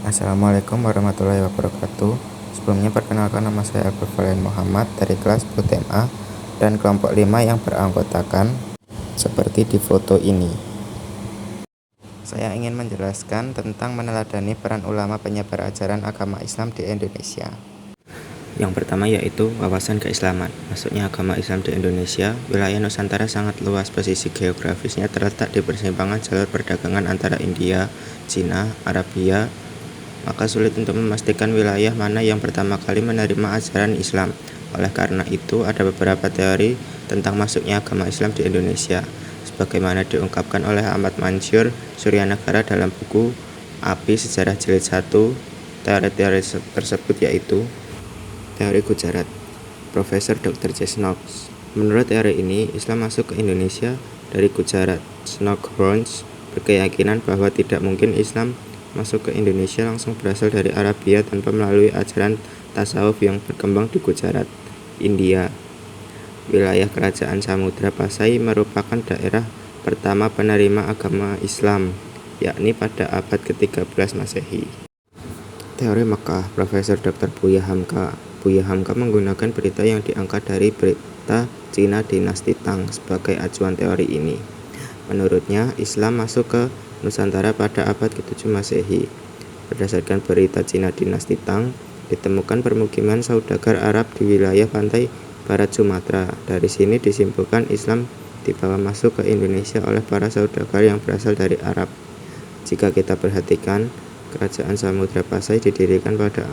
Assalamualaikum warahmatullahi wabarakatuh. Sebelumnya perkenalkan, nama saya Al Muhammad dari kelas 10 A dan kelompok 5 yang beranggotakan seperti di foto ini. Saya ingin menjelaskan tentang meneladani peran ulama penyebar ajaran agama Islam di Indonesia. Yang pertama yaitu wawasan keislaman. Masuknya agama Islam di Indonesia, wilayah Nusantara sangat luas. Posisi geografisnya terletak di persimpangan jalur perdagangan antara India, Cina, Arabia. Maka sulit untuk memastikan wilayah mana yang pertama kali menerima ajaran Islam. Oleh karena itu, ada beberapa teori tentang masuknya agama Islam di Indonesia, sebagaimana diungkapkan oleh Ahmad Mansur Suryanagara dalam buku Api Sejarah Jilid 1. Teori-teori tersebut yaitu teori Gujarat, Profesor Dr. J. Snodgrass. Menurut teori ini, Islam masuk ke Indonesia dari Gujarat. Snodgrass berkeyakinan bahwa tidak mungkin Islam masuk ke Indonesia langsung berasal dari Arabia tanpa melalui ajaran tasawuf yang berkembang di Gujarat, India. Wilayah kerajaan Samudra Pasai merupakan daerah pertama penerima agama Islam, yakni pada abad ke-13 Masehi. Teori Mekah, Profesor Dr. Buya Hamka. Buya Hamka menggunakan berita yang diangkat dari berita Cina dinasti Tang sebagai acuan teori ini. Menurutnya, Islam masuk ke Nusantara pada abad ke-7 Masehi. Berdasarkan berita Cina dinasti Tang, ditemukan permukiman saudagar Arab di wilayah pantai barat Sumatera. Dari sini disimpulkan Islam dibawa masuk ke Indonesia oleh para saudagar yang berasal dari Arab. Jika kita perhatikan, kerajaan Samudra Pasai didirikan pada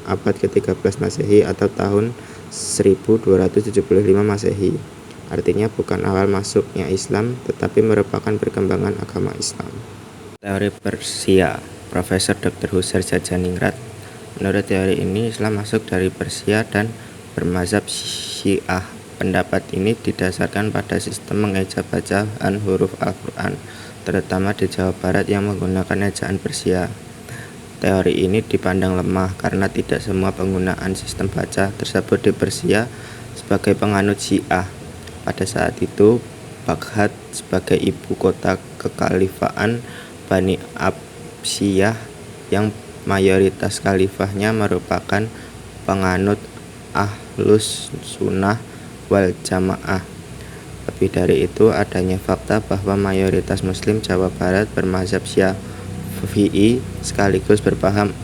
abad ke-13 Masehi atau tahun 1275 Masehi. Artinya bukan awal masuknya Islam, tetapi merupakan perkembangan agama Islam. Teori Persia, Profesor Dr. Husser Jajaningrat. Menurut teori ini, Islam masuk dari Persia dan bermazhab Syiah. Pendapat ini didasarkan pada sistem mengeja bacaan huruf Al-Quran, terutama di Jawa Barat yang menggunakan ejaan Persia. Teori ini dipandang lemah karena tidak semua penggunaan sistem baca tersebut di Persia sebagai penganut Syiah. Pada saat itu, Baghdad sebagai ibu kota kekhalifaan Bani Abbasiyah yang mayoritas khalifahnya merupakan penganut Ahlus Sunnah wal Jamaah. Lebih dari itu, adanya fakta bahwa mayoritas Muslim Jawa Barat bermazhab Syafi'i sekaligus berpaham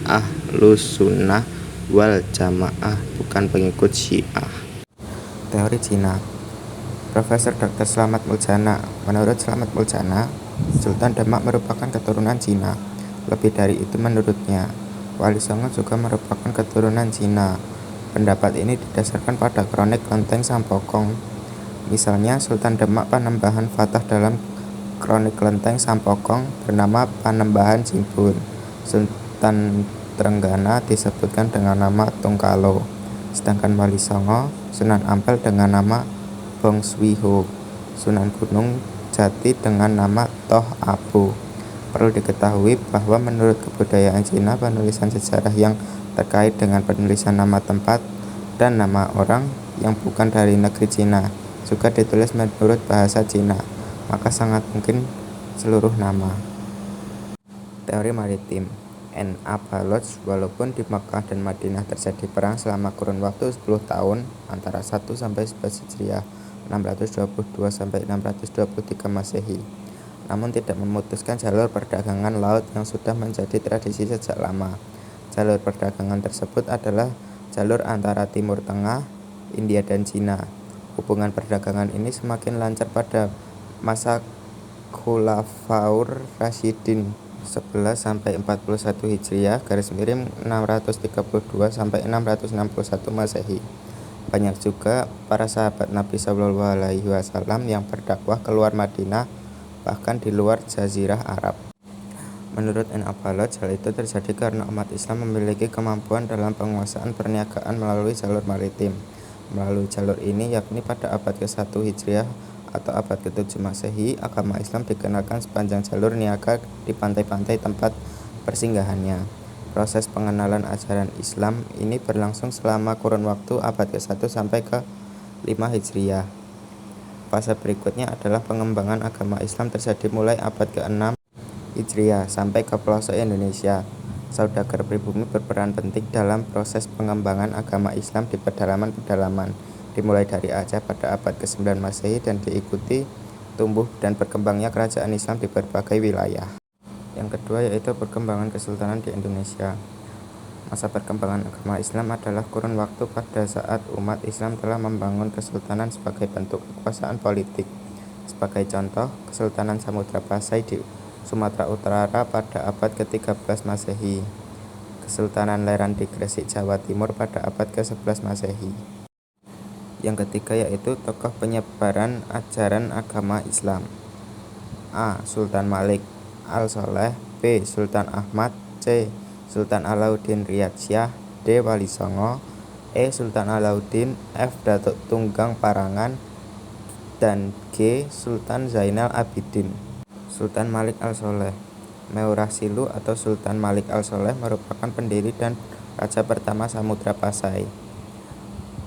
Ahlus Sunnah wal Jamaah, bukan pengikut Syiah. Teori Cina, Profesor Dr. Slamet Muljana. Menurut Slamet Muljana, Sultan Demak merupakan keturunan Cina. Lebih dari itu, menurutnya, Wali Songo juga merupakan keturunan Cina. Pendapat ini didasarkan pada kronik Kelenteng Sampokong. Misalnya, Sultan Demak Panembahan Fatah dalam kronik Kelenteng Sampokong bernama Panembahan Jimbun. Sultan Trenggana disebutkan dengan nama Tungkalo. Sedangkan Wali Songo, Sunan Ampel dengan nama Bong Swiho, Sunan Gunung Jati dengan nama Toh Abu. Perlu diketahui bahwa menurut kebudayaan Cina, penulisan sejarah yang terkait dengan penulisan nama tempat dan nama orang yang bukan dari negeri Cina juga ditulis menurut bahasa Cina, maka sangat mungkin seluruh nama. Teori maritim, N.A. Baloch. Walaupun di Makkah dan Madinah terjadi perang selama kurun waktu 10 tahun antara 1 sampai 11 Hijriah 622 sampai 623 Masehi, namun tidak memutuskan jalur perdagangan laut yang sudah menjadi tradisi sejak lama. Jalur perdagangan tersebut adalah jalur antara Timur Tengah, India dan Cina. Hubungan perdagangan ini semakin lancar pada masa Khulafaur Rasyidin 11 sampai 41 Hijriah (632 sampai 661 Masehi). Banyak juga para sahabat Nabi SAW yang berdakwah keluar Madinah, bahkan di luar Jazirah Arab. Menurut N.A. Baloch, hal itu terjadi karena umat Islam memiliki kemampuan dalam penguasaan perniagaan melalui jalur maritim. Melalui jalur ini, yakni pada abad ke-1 Hijriah atau abad ke-7 Masehi, agama Islam dikenalkan sepanjang jalur niaga di pantai-pantai tempat persinggahannya. Proses pengenalan ajaran Islam ini berlangsung selama kurun waktu abad ke-1 sampai ke-5 Hijriah. Fase berikutnya adalah pengembangan agama Islam terjadi mulai abad ke-6 Hijriah sampai ke pelosok Indonesia. Saudagar pribumi berperan penting dalam proses pengembangan agama Islam di pedalaman-pedalaman, dimulai dari Aceh pada abad ke-9 Masehi dan diikuti tumbuh dan berkembangnya kerajaan Islam di berbagai wilayah. Yang kedua yaitu perkembangan kesultanan di Indonesia. Masa perkembangan agama Islam adalah kurun waktu pada saat umat Islam telah membangun kesultanan sebagai bentuk kekuasaan politik. Sebagai contoh, Kesultanan Samudra Pasai di Sumatera Utara pada abad ke-13 Masehi, Kesultanan Leran di Gresik, Jawa Timur pada abad ke-11 Masehi. Yang ketiga yaitu tokoh penyebaran ajaran agama Islam. A. Sultan Malik Al-Sholeh, B. Sultan Ahmad, C. Sultan Alauddin Riyadsyah, D. Wali Songo, E. Sultan Alauddin, F. Datuk Tunggang Parangan, dan G. Sultan Zainal Abidin. Sultan Malik Al-Sholeh. Meurah Silu atau Sultan Malik Al-Sholeh merupakan pendiri dan raja pertama Samudra Pasai.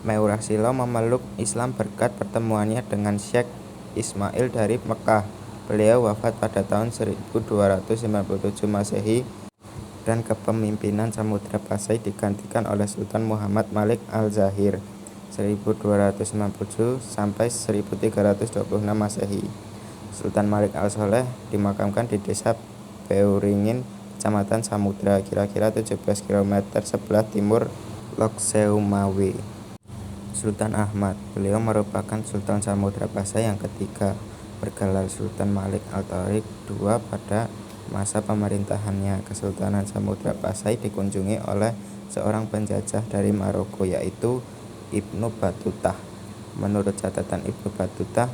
Meurah Silu memeluk Islam berkat pertemuannya dengan Syekh Ismail dari Mekah. Beliau wafat pada tahun 1297 Masehi dan kepemimpinan Samudra Pasai digantikan oleh Sultan Muhammad Malik Al-Zahir 1297 sampai 1326 Masehi. Sultan Malik Al-Sholeh dimakamkan di desa Beuringin, Kecamatan Samudra, kira-kira 17 km sebelah timur Lokseumawe. Sultan Ahmad, beliau merupakan Sultan Samudra Pasai yang ketiga, bergelar Sultan Malik Al-Tariq II pada masa pemerintahannya. Kesultanan Samudra Pasai dikunjungi oleh seorang penjajah dari Maroko yaitu Ibnu Batutah. Menurut catatan Ibnu Batutah,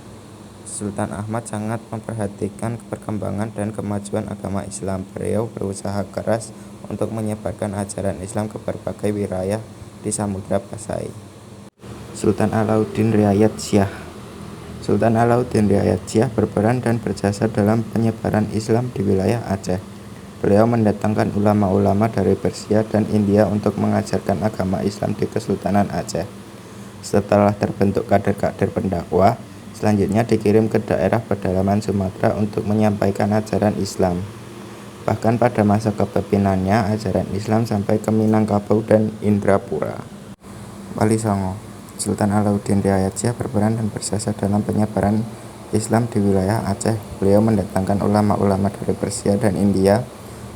Sultan Ahmad sangat memperhatikan perkembangan dan kemajuan agama Islam. Beliau berusaha keras untuk menyebarkan ajaran Islam ke berbagai wilayah di Samudra Pasai. Sultan Alauddin Riyadsyah. Sultan Alauddin Riyadsyah berperan dan berjasa dalam penyebaran Islam di wilayah Aceh. Beliau mendatangkan ulama-ulama dari Persia dan India untuk mengajarkan agama Islam di Kesultanan Aceh. Setelah terbentuk kader-kader pendakwah, selanjutnya dikirim ke daerah pedalaman Sumatera untuk menyampaikan ajaran Islam. Bahkan pada masa kepemimpinannya, ajaran Islam sampai ke Minangkabau dan Indrapura. Wali Songo. Sultan Alauddin Riyadsyah berperan dan berjasa dalam penyebaran Islam di wilayah Aceh. Beliau mendatangkan ulama-ulama dari Persia dan India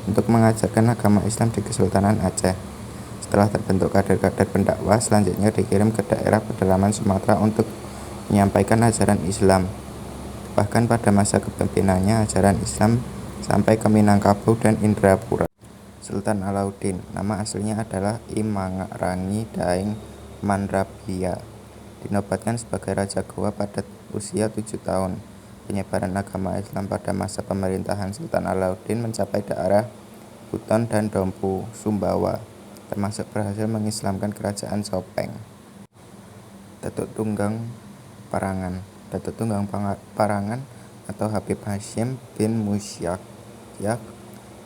untuk mengajarkan agama Islam di Kesultanan Aceh. Setelah terbentuk kader-kader pendakwah, selanjutnya dikirim ke daerah pedalaman Sumatera untuk menyampaikan ajaran Islam. Bahkan pada masa kepemimpinannya, ajaran Islam sampai ke Minangkabau dan Indrapura. Sultan Alauddin, nama aslinya adalah Imangrangi Daeng Mandrabiya, dinobatkan sebagai Raja Goa pada usia 7 tahun. Penyebaran agama Islam pada masa pemerintahan Sultan Alauddin mencapai daerah Buton dan Dompu, Sumbawa, termasuk berhasil mengislamkan kerajaan Sopeng. Datuk Tunggang Parangan. Datuk Tunggang Parangan atau Habib Hashim bin Musyakyah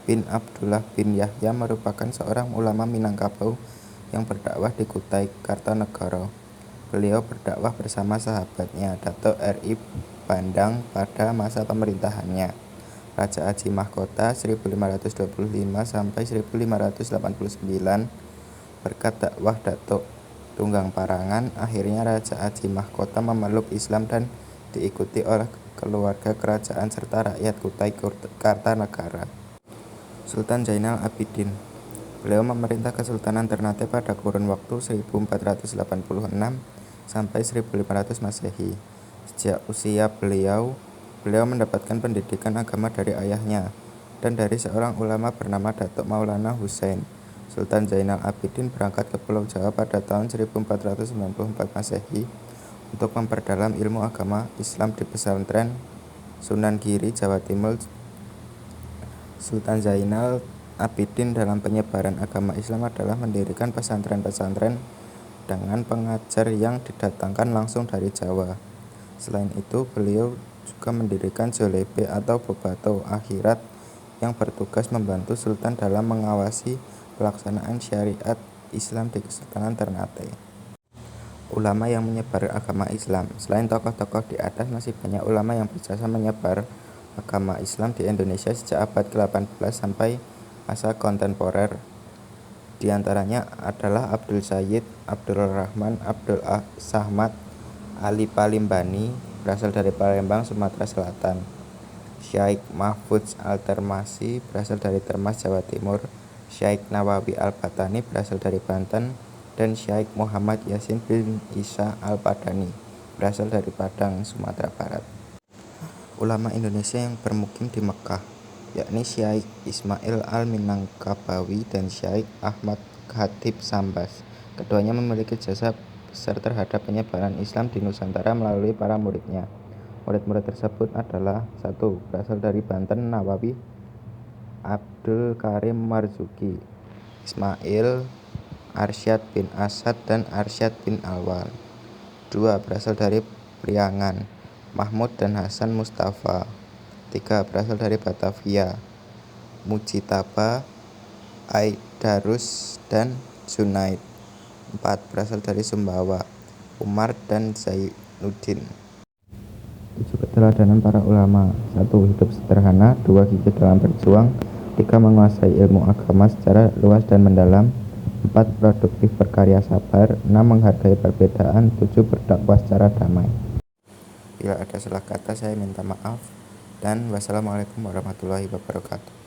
bin Abdullah bin Yahya merupakan seorang ulama Minangkabau yang berdakwah di Kutai Kartanegara. Beliau berdakwah bersama sahabatnya Datuk R.I. Bandang pada masa pemerintahannya Raja Aji Mahkota 1525 sampai 1589. Berkat dakwah Datuk Tunggang Parangan, akhirnya Raja Aji Mahkota memeluk Islam dan diikuti oleh keluarga kerajaan serta rakyat Kutai Kartanegara. Sultan Zainal Abidin. Beliau memerintah Kesultanan Ternate pada kurun waktu 1486 sampai 1500 Masehi. Sejak usia beliau mendapatkan pendidikan agama dari ayahnya dan dari seorang ulama bernama Datuk Maulana Husain. Sultan Zainal Abidin berangkat ke Pulau Jawa pada tahun 1494 Masehi untuk memperdalam ilmu agama Islam di pesantren Sunan Giri, Jawa Timur. Sultan Zainal Abidin dalam penyebaran agama Islam adalah mendirikan pesantren-pesantren dengan pengajar yang didatangkan langsung dari Jawa. Selain itu, beliau juga mendirikan Jollibee atau Bobato Akhirat yang bertugas membantu Sultan dalam mengawasi pelaksanaan syariat Islam di Kesultanan Ternate. Ulama yang menyebar agama Islam. Selain tokoh-tokoh di atas, masih banyak ulama yang berjasa menyebar agama Islam di Indonesia sejak abad ke-18 sampai masa kontemporer. Di antaranya adalah Abdul Sayyid, Abdul Rahman, Abdul Samad, Ali Palimbani, berasal dari Palembang, Sumatera Selatan. Syaikh Mahfudz Al-Termasi, berasal dari Termas, Jawa Timur. Syaikh Nawawi Al-Batani, berasal dari Banten. Dan Syaikh Muhammad Yasin bin Isa Al-Padani, berasal dari Padang, Sumatera Barat. Ulama Indonesia yang bermukim di Mekah, yakni Syaikh Ismail Al-Minangkabawi dan Syaikh Ahmad Khatib Sambas. Keduanya memiliki jasa besar terhadap penyebaran Islam di Nusantara melalui para muridnya. Murid-murid tersebut adalah: 1. Berasal dari Banten, Nawawi Abdul Karim Marzuki, Ismail Arsyad bin Asad dan Arsyad bin Alwal. 2. Berasal dari Priangan, Mahmud dan Hasan Mustafa. 3. Berasal dari Batavia, Mujitaba, Aidarus dan Junaid. 4. Berasal dari Sumbawa, Umar dan Zainuddin. 7. Keteladanan para ulama: 1. Hidup sederhana. 2. Gigih dalam berjuang. 3. Menguasai ilmu agama secara luas dan mendalam. 4. Produktif berkarya sabar. 6. Menghargai perbedaan. 7. Berdakwah secara damai. Bila ada salah kata saya minta maaf, dan wassalamualaikum warahmatullahi wabarakatuh.